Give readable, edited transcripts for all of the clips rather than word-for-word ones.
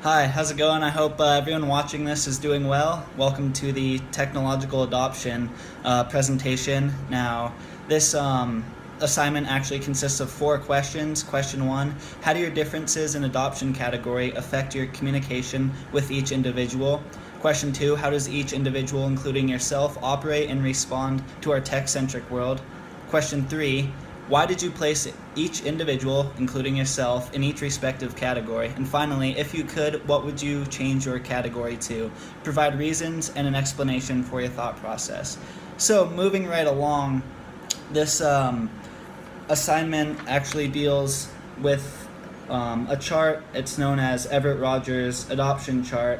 Hi, how's it going? I hope everyone watching this is doing well. Welcome to the technological adoption presentation. Now, this assignment actually consists of 4 questions. Question 1, how do your differences in adoption category affect your communication with each individual? Question 2, how does each individual, including yourself, operate and respond to our tech-centric world? Question 3, why did you place each individual, including yourself, in each respective category? And finally, if you could, what would you change your category to? Provide reasons and an explanation for your thought process. So, moving right along, this assignment actually deals with a chart. It's known as Everett Rogers adoption chart.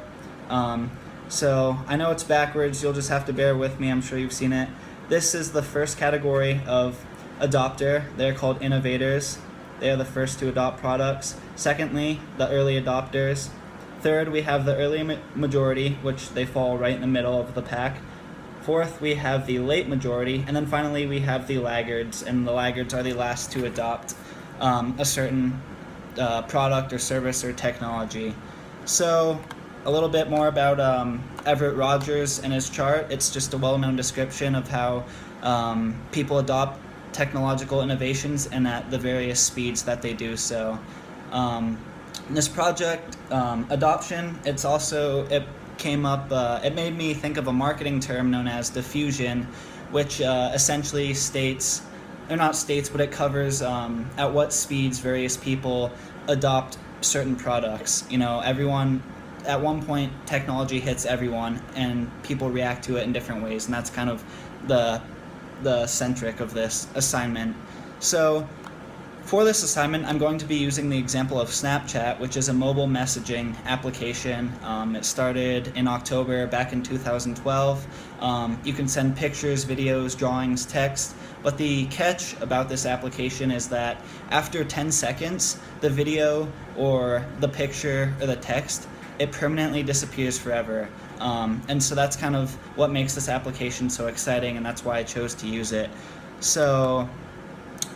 So I know it's backwards. You'll just have to bear with me. I'm sure you've seen it. This is the first category of adopter. They're called innovators. They are the first to adopt products. Secondly, the early adopters. Third, we have the early majority, which they fall right in the middle of the pack. Fourth, we have the late majority. And then finally, we have the laggards. And the laggards are the last to adopt a certain product or service or technology. So a little bit more about Everett Rogers and his chart. It's just a well-known description of how people adopt technological innovations and at the various speeds that they do so. This project, adoption, it came up, it made me think of a marketing term known as diffusion, which essentially states, or not states, but it covers at what speeds various people adopt certain products. You know, everyone, at one point, technology hits everyone and people react to it in different ways, and that's kind of the centric of this assignment. So for this assignment, I'm going to be using the example of Snapchat, which is a mobile messaging application. It started in October back in 2012. You can send pictures, videos, drawings, text, but the catch about this application is that after 10 seconds, the video or the picture or the text, it permanently disappears forever. And so that's kind of what makes this application so exciting, and that's why I chose to use it. So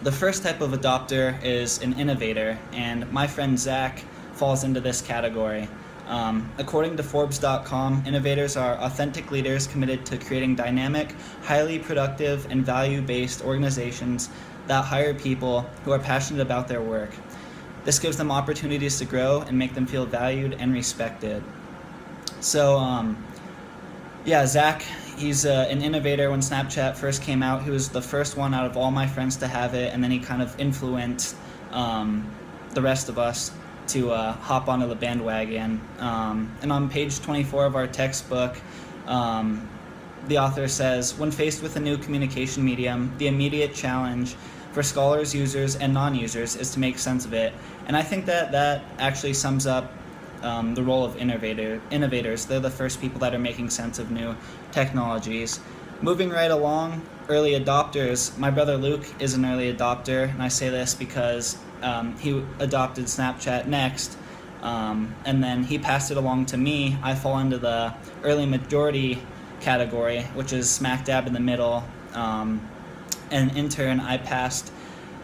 the first type of adopter is an innovator, and my friend Zach falls into this category. According to Forbes.com, innovators are authentic leaders committed to creating dynamic, highly productive, and value-based organizations that hire people who are passionate about their work. This gives them opportunities to grow and make them feel valued and respected. So, Zach, he's an innovator. When Snapchat first came out, he was the first one out of all my friends to have it, and then he kind of influenced the rest of us to hop onto the bandwagon. And on page 24 of our textbook, the author says, when faced with a new communication medium, the immediate challenge for scholars, users, and non-users is to make sense of it. And I think that actually sums up the role of innovators. They're the first people that are making sense of new technologies. Moving right along, early adopters. My brother Luke is an early adopter, and I say this because he adopted Snapchat next, and then he passed it along to me. I fall into the early majority category, which is smack dab in the middle. And in turn, I passed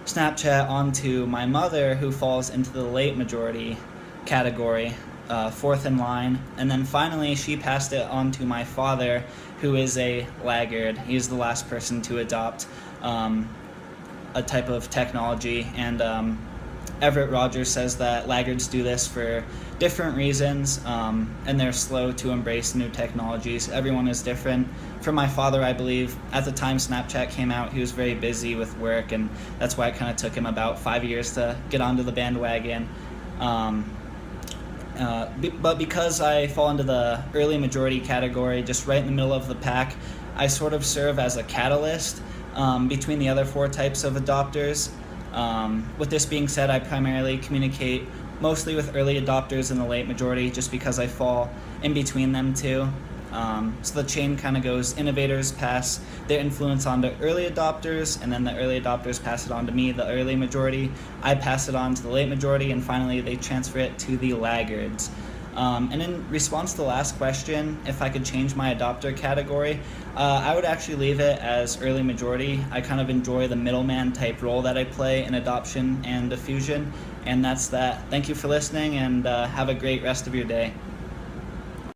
Snapchat on to my mother, who falls into the late majority category, fourth in line. And then finally, she passed it on to my father, who is a laggard. He's the last person to adopt a type of technology. And Everett Rogers says that laggards do this for different reasons, and they're slow to embrace new technologies. Everyone is different. For my father, I believe, at the time Snapchat came out, he was very busy with work, and that's why it kind of took him about 5 years to get onto the bandwagon. But because I fall into the early majority category, just right in the middle of the pack, I sort of serve as a catalyst between the other 4 types of adopters. With this being said, I primarily communicate mostly with early adopters in the late majority, just because I fall in between them two. So the chain kind of goes: innovators pass their influence on to early adopters, and then the early adopters pass it on to me, the early majority. I pass it on to the late majority, and finally they transfer it to the laggards. And in response to the last question, if I could change my adopter category, I would actually leave it as early majority. I kind of enjoy the middleman type role that I play in adoption and diffusion, and that's that. Thank you for listening, and have a great rest of your day.